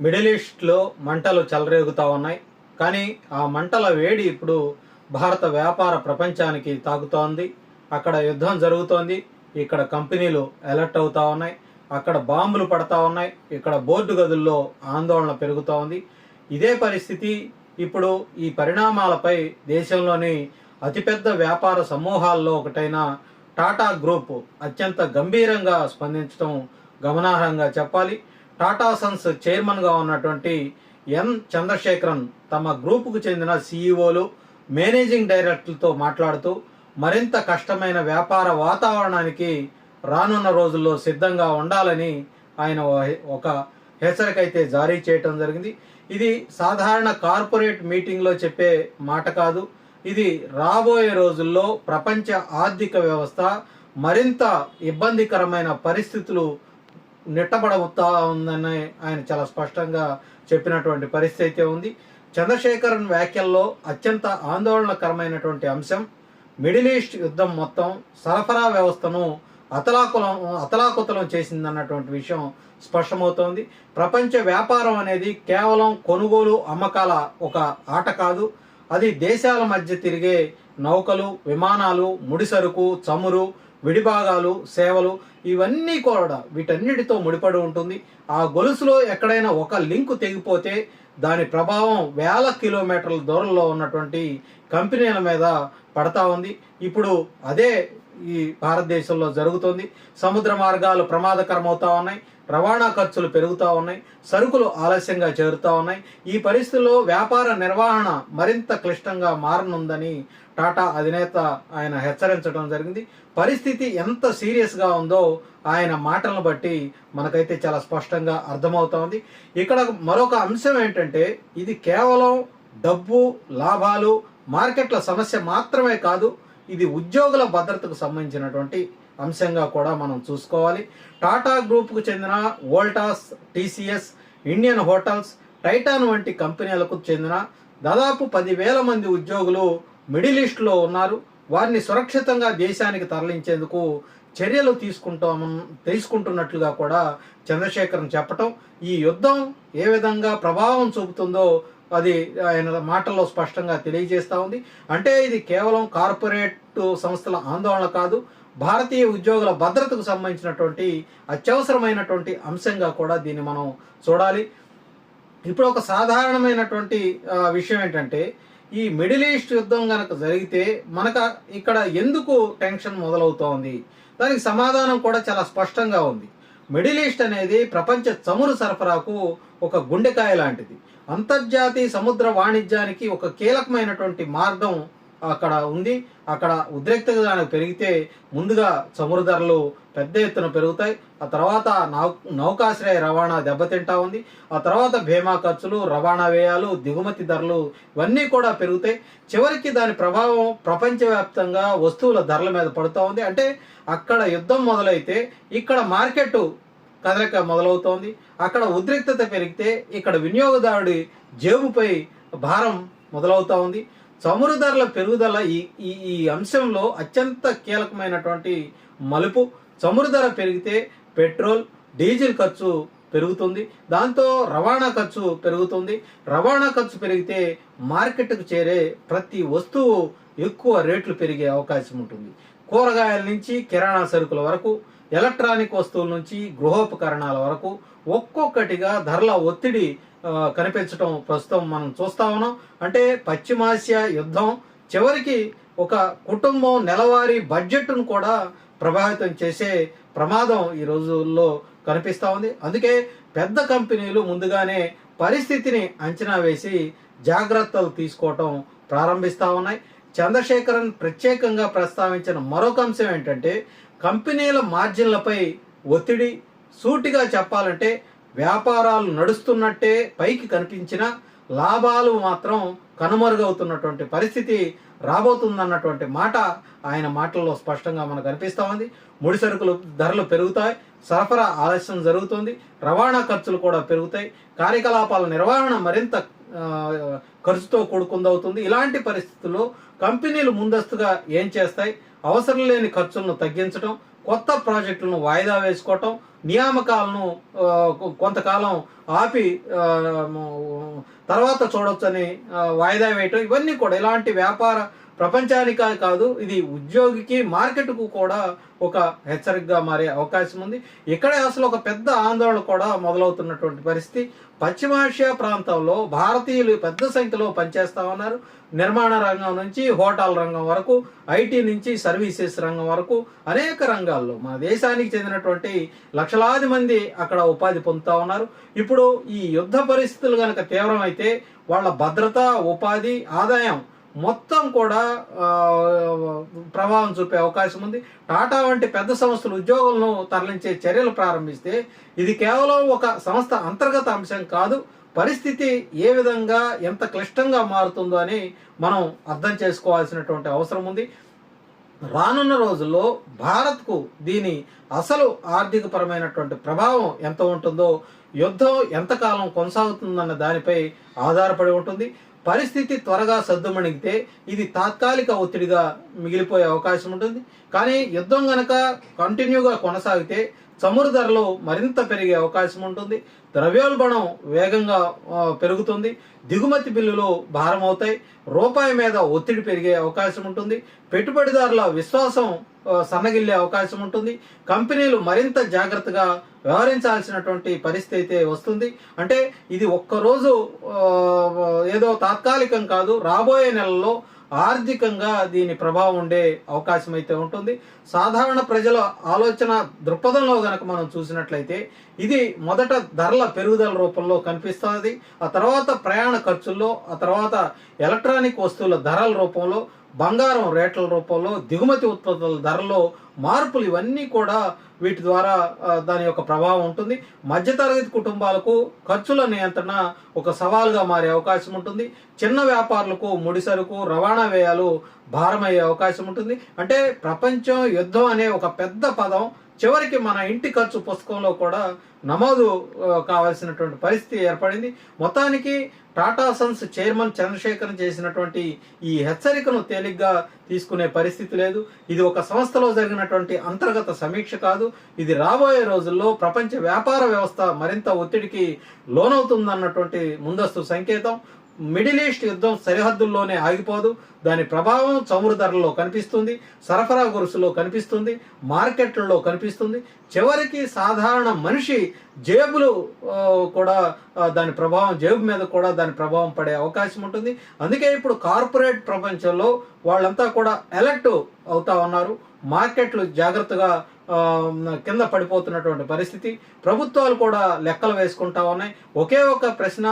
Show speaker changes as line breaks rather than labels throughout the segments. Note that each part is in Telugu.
మిడిల్ ఈస్ట్లో మంటలు చెలరేగుతూ ఉన్నాయి. కానీ ఆ మంటల వేడి ఇప్పుడు భారత వ్యాపార ప్రపంచానికి తాకుతోంది. అక్కడ యుద్ధం జరుగుతోంది, ఇక్కడ కంపెనీలు అలర్ట్ అవుతూ ఉన్నాయి, అక్కడ బాంబులు పడతా ఉన్నాయి, ఇక్కడ బోర్డు గదుల్లో ఆందోళన పెరుగుతూ ఉంది. ఇదే పరిస్థితి ఇప్పుడు ఈ పరిణామాలపై దేశంలోని అతిపెద్ద వ్యాపార సమూహాల్లో ఒకటైన టాటా గ్రూప్ అత్యంత గంభీరంగా స్పందించడం గమనార్హంగా చెప్పాలి. టాటా సన్స్ చైర్మన్గా ఉన్నటువంటి ఎన్ చంద్రశేఖరన్ తమ గ్రూపుకు చెందిన సీఈఓలు, మేనేజింగ్ డైరెక్టర్లతో మాట్లాడుతూ మరింత కష్టమైన వ్యాపార వాతావరణానికి రానున్న రోజుల్లో సిద్ధంగా ఉండాలని ఆయన ఒక హెచ్చరిక అయితే జారీ చేయటం జరిగింది. ఇది సాధారణ కార్పొరేట్ మీటింగ్లో చెప్పే మాట కాదు. ఇది రాబోయే రోజుల్లో ప్రపంచ ఆర్థిక వ్యవస్థ మరింత ఇబ్బందికరమైన పరిస్థితులు నెట్టబడవుతా ఉందని ఆయన చాలా స్పష్టంగా చెప్పినటువంటి పరిస్థితి అయితే ఉంది. చంద్రశేఖరన్ వ్యాఖ్యల్లో అత్యంత ఆందోళనకరమైనటువంటి అంశం మిడిల్ ఈస్ట్ యుద్ధం మొత్తం సరఫరా వ్యవస్థను అతలాకుతలం చేసిందన్నటువంటి విషయం స్పష్టమవుతోంది. ప్రపంచ వ్యాపారం అనేది కేవలం కొనుగోలు అమ్మకాల ఒక ఆట కాదు. అది దేశాల మధ్య తిరిగే నౌకలు, విమానాలు, ముడిసరుకు, చమురు, విడిభాగాలు, సేవలు, ఇవన్నీ కూడా వీటన్నిటితో ముడిపడి ఉంటుంది. ఆ గొలుసులో ఎక్కడైనా ఒక లింకు తెగిపోతే దాని ప్రభావం వేల కిలోమీటర్ల దూరంలో ఉన్నటువంటి కంపెనీల మీద పడతా ఉంది. ఇప్పుడు అదే ఈ భారతదేశంలో జరుగుతుంది. సముద్ర మార్గాలు ప్రమాదకరం అవుతా ఉన్నాయి, రవాణా ఖర్చులు పెరుగుతూ ఉన్నాయి, సరుకులు ఆలస్యంగా చేరుతూ ఉన్నాయి. ఈ పరిస్థితుల్లో వ్యాపార నిర్వహణ మరింత క్లిష్టంగా మారనుందని టాటా అధినేత ఆయన హెచ్చరించడం జరిగింది. పరిస్థితి ఎంత సీరియస్గా ఉందో ఆయన మాటలను బట్టి మనకైతే చాలా స్పష్టంగా అర్థమవుతోంది. ఇక్కడ మరొక అంశం ఏంటంటే ఇది కేవలం డబ్బు, లాభాలు, మార్కెట్ల సమస్య మాత్రమే కాదు, ఇది ఉద్యోగుల భద్రతకు సంబంధించినటువంటి అంశంగా కూడా మనం చూసుకోవాలి. టాటా గ్రూప్కు చెందిన Voltas, TCS, Indian hotels, Titan వంటి కంపెనీలకు చెందిన దాదాపు 10,000 మంది ఉద్యోగులు మిడిల్ ఈస్ట్లో ఉన్నారు. వారిని సురక్షితంగా దేశానికి తరలించేందుకు చర్యలు తీసుకుంటున్నట్లుగా కూడా చంద్రశేఖరన్ చెప్పటం ఈ యుద్ధం ఏ విధంగా ప్రభావం చూపుతుందో అది ఆయన మాటల్లో స్పష్టంగా తెలియజేస్తూ ఉంది. అంటే ఇది కేవలం కార్పొరేట్ సంస్థల ఆందోళన కాదు, భారతీయ ఉద్యోగుల భద్రతకు సంబంధించినటువంటి అత్యవసరమైనటువంటి అంశంగా కూడా దీన్ని మనం చూడాలి. ఇప్పుడు ఒక సాధారణమైనటువంటి విషయం ఏంటంటే ఈ మిడిల్ ఈస్ట్ యుద్ధం కనుక జరిగితే మనకు ఇక్కడ ఎందుకు టెన్షన్ మొదలవుతోంది, దానికి సమాధానం కూడా చాలా స్పష్టంగా ఉంది. మిడిల్ ఈస్ట్ అనేది ప్రపంచ చమురు సరఫరాకు ఒక గుండెకాయ లాంటిది. అంతర్జాతీయ సముద్ర వాణిజ్యానికి ఒక కీలకమైనటువంటి మార్గం అక్కడ ఉంది. అక్కడ ఉద్రిక్తత పెరిగితే ముందుగా చమురు ధరలు పెద్ద ఎత్తున పెరుగుతాయి. ఆ తర్వాత నౌకాశ్రయ రవాణా దెబ్బతింటా ఉంది. ఆ తర్వాత బీమా ఖర్చులు, రవాణా వ్యయాలు, దిగుమతి ధరలు ఇవన్నీ కూడా పెరుగుతాయి. చివరికి దాని ప్రభావం ప్రపంచవ్యాప్తంగా వస్తువుల ధరల మీద పడుతూ ఉంది. అంటే అక్కడ యుద్ధం మొదలైతే ఇక్కడ మార్కెట్ కదలిక మొదలవుతోంది. అక్కడ ఉద్రిక్తత పెరిగితే ఇక్కడ వినియోగదారుడి జేబుపై భారం మొదలవుతూ ఉంది. చమురు ధరల పెరుగుదల ఈ అంశంలో అత్యంత కీలకమైనటువంటి మలుపు. చమురు ధర పెరిగితే పెట్రోల్, డీజిల్ ఖర్చు పెరుగుతుంది, దాంతో రవాణా ఖర్చు పెరుగుతుంది. రవాణా ఖర్చు పెరిగితే మార్కెట్కు చేరే ప్రతి వస్తువు ఎక్కువ రేట్లు పెరిగే అవకాశం ఉంటుంది. కూరగాయల నుంచి కిరాణా సరుకుల వరకు, ఎలక్ట్రానిక్ వస్తువుల నుంచి గృహోపకరణాల వరకు ఒక్కొక్కటిగా ధరల ఒత్తిడి కనిపించడం ప్రస్తుతం మనం చూస్తా ఉన్నాం. అంటే పశ్చిమాసియా యుద్ధం చివరికి ఒక కుటుంబం నెలవారీ బడ్జెట్ను కూడా ప్రభావితం చేసే ప్రమాదం ఈ రోజుల్లో కనిపిస్తూ ఉంది. అందుకే పెద్ద కంపెనీలు ముందుగానే పరిస్థితిని అంచనా వేసి జాగ్రత్తలు తీసుకోవటం ప్రారంభిస్తూ ఉన్నాయి. చంద్రశేఖరన్ ప్రత్యేకంగా ప్రస్తావించిన మరొక అంశం ఏంటంటే కంపెనీల మార్జిన్లపై ఒత్తిడి. సూటిగా చెప్పాలంటే వ్యాపారాలు నడుస్తున్నట్టే పైకి కనిపించిన లాభాలు మాత్రం కనుమరుగవుతున్నటువంటి పరిస్థితి రాబోతుందన్నటువంటి మాట ఆయన మాటల్లో స్పష్టంగా మనకు కనిపిస్తూ ఉంది. ముడి సరుకులు ధరలు పెరుగుతాయి, సరఫరా ఆలస్యం జరుగుతుంది, రవాణా ఖర్చులు కూడా పెరుగుతాయి, కార్యకలాపాల నిర్వహణ మరింత ఖర్చుతో కూడుకుందవుతుంది. ఇలాంటి పరిస్థితుల్లో కంపెనీలు ముందస్తుగా ఏం చేస్తాయి? అవసరం లేని ఖర్చులను తగ్గించడం, కొత్త ప్రాజెక్టులను వాయిదా వేసుకోవటం, నియామకాలను కొంతకాలం ఆపి తర్వాత చూడొచ్చని వాయిదా వేయటం, ఇవన్నీ కూడా ఇలాంటి వ్యాపార ప్రపంచానికే కాదు, ఇది ఉద్యోగికి మార్కెట్కు కూడా ఒక హెచ్చరికగా మారే అవకాశం ఉంది. ఇక్కడే అసలు ఒక పెద్ద ఆందోళన కూడా మొదలవుతున్నటువంటి పరిస్థితి. పశ్చిమాసియా ప్రాంతంలో భారతీయులు పెద్ద సంఖ్యలో పనిచేస్తా ఉన్నారు. నిర్మాణ రంగం నుంచి హోటల్ రంగం వరకు, ఐటీ నుంచి సర్వీసెస్ రంగం వరకు అనేక రంగాల్లో మన దేశానికి చెందినటువంటి లక్షలాది మంది అక్కడ ఉపాధి పొందుతూ ఉన్నారు. ఇప్పుడు ఈ యుద్ధ పరిస్థితులు కనుక తీవ్రమైతే వాళ్ళ భద్రత, ఉపాధి, ఆదాయం మొత్తం కూడా ప్రభావం చూపే అవకాశం ఉంది. టాటా వంటి పెద్ద సంస్థలు ఉద్యోగులను తరలించే చర్యలు ప్రారంభిస్తే ఇది కేవలం ఒక సంస్థ అంతర్గత అంశం కాదు, పరిస్థితి ఏ విధంగా ఎంత క్లిష్టంగా మారుతుందో అని మనం అర్థం చేసుకోవాల్సినటువంటి అవసరం ఉంది. రానున్న రోజుల్లో భారత్కు దీని అసలు ఆర్థికపరమైనటువంటి ప్రభావం ఎంత ఉంటుందో, యుద్ధం ఎంతకాలం కొనసాగుతుందన్న దానిపై ఆధారపడి ఉంటుంది. పరిస్థితి త్వరగా సద్దుమణిగితే ఇది తాత్కాలిక ఒత్తిడిగా మిగిలిపోయే అవకాశం ఉంటుంది. కానీ యుద్ధం గనక కంటిన్యూగా కొనసాగితే చమురు ధరలు మరింత పెరిగే అవకాశం ఉంటుంది. ద్రవ్యోల్బణం వేగంగా పెరుగుతుంది. దిగుమతి బిల్లులు భారం అవుతాయి. రూపాయి మీద ఒత్తిడి పెరిగే అవకాశం ఉంటుంది. పెట్టుబడిదారుల విశ్వాసం సన్నగిల్లే అవకాశం ఉంటుంది. కంపెనీలు మరింత జాగ్రత్తగా వ్యవహరించాల్సినటువంటి పరిస్థితి అయితే వస్తుంది. అంటే ఇది ఒక్కరోజు ఏదో తాత్కాలికం కాదు, రాబోయే నెలల్లో ఆర్థికంగా దీని ప్రభావం ఉండే అవకాశం అయితే ఉంటుంది. సాధారణ ప్రజల ఆలోచన దృక్పథంలో గనక మనం చూసినట్లయితే ఇది మొదట ధరల పెరుగుదల రూపంలో కనిపిస్తుంది. ఆ తర్వాత ప్రయాణ ఖర్చుల్లో, ఆ తర్వాత ఎలక్ట్రానిక్ వస్తువుల ధరల రూపంలో, బంగారం రేట్ల రూపంలో, దిగుమతి ఉత్పత్తుల ధరల్లో మార్పులు, ఇవన్నీ కూడా వీటి ద్వారా దాని యొక్క ప్రభావం ఉంటుంది. మధ్యతరగతి కుటుంబాలకు ఖర్చుల నియంత్రణ ఒక సవాల్గా మారే అవకాశం ఉంటుంది. చిన్న వ్యాపారులకు ముడి సరుకు, రవాణా వ్యయాలు భారమయ్యే అవకాశం ఉంటుంది. అంటే ప్రపంచం, యుద్ధం అనే ఒక పెద్ద పదం చివరికి మన ఇంటి ఖర్చు పుస్తకంలో కూడా నమోదు కావాల్సినటువంటి పరిస్థితి ఏర్పడింది. మొత్తానికి టాటా సన్స్ చైర్మన్ చంద్రశేఖరన్ చేసినటువంటి ఈ హెచ్చరికను తేలిగ్గా తీసుకునే పరిస్థితి లేదు. ఇది ఒక సంస్థలో జరిగినటువంటి అంతర్గత సమీక్ష కాదు. ఇది రాబోయే రోజుల్లో ప్రపంచ వ్యాపార వ్యవస్థ మరింత ఒత్తిడికి లోనవుతుందన్నటువంటి ముందస్తు సంకేతం. మిడిల్ ఈస్ట్ యుద్ధం సరిహద్దుల్లోనే ఆగిపోదు. దాని ప్రభావం చమురు ధరల్లో కనిపిస్తుంది, సరఫరా గొలుసులో కనిపిస్తుంది, మార్కెట్లలో కనిపిస్తుంది. చివరికి సాధారణ మనిషి జేబులు కూడా దాని ప్రభావం, జేబు మీద కూడా దాని ప్రభావం పడే అవకాశం ఉంటుంది. అందుకే ఇప్పుడు కార్పొరేట్ ప్రపంచంలో వాళ్ళంతా కూడా అలర్ట్ అవుతా ఉన్నారు. మార్కెట్లు జాగ్రత్తగా కింద పడిపోతున్నటువంటి పరిస్థితి. ప్రభుత్వాలు కూడా లెక్కలు వేసుకుంటా ఉన్నాయి. ఒకే ఒక ప్రశ్న,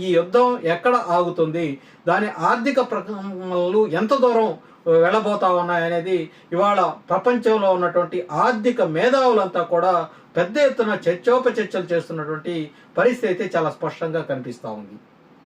ఈ యుద్ధం ఎక్కడ ఆగుతుంది, దాని ఆర్థిక ప్రకటనలు ఎంత దూరం వెళ్ళబోతా ఉన్నాయనేది ఇవాళ ప్రపంచంలో ఉన్నటువంటి ఆర్థిక మేధావులంతా కూడా పెద్ద ఎత్తున చర్చోపచర్చలు చేస్తున్నటువంటి పరిస్థితి అయితే చాలా స్పష్టంగా కనిపిస్తూ ఉంది.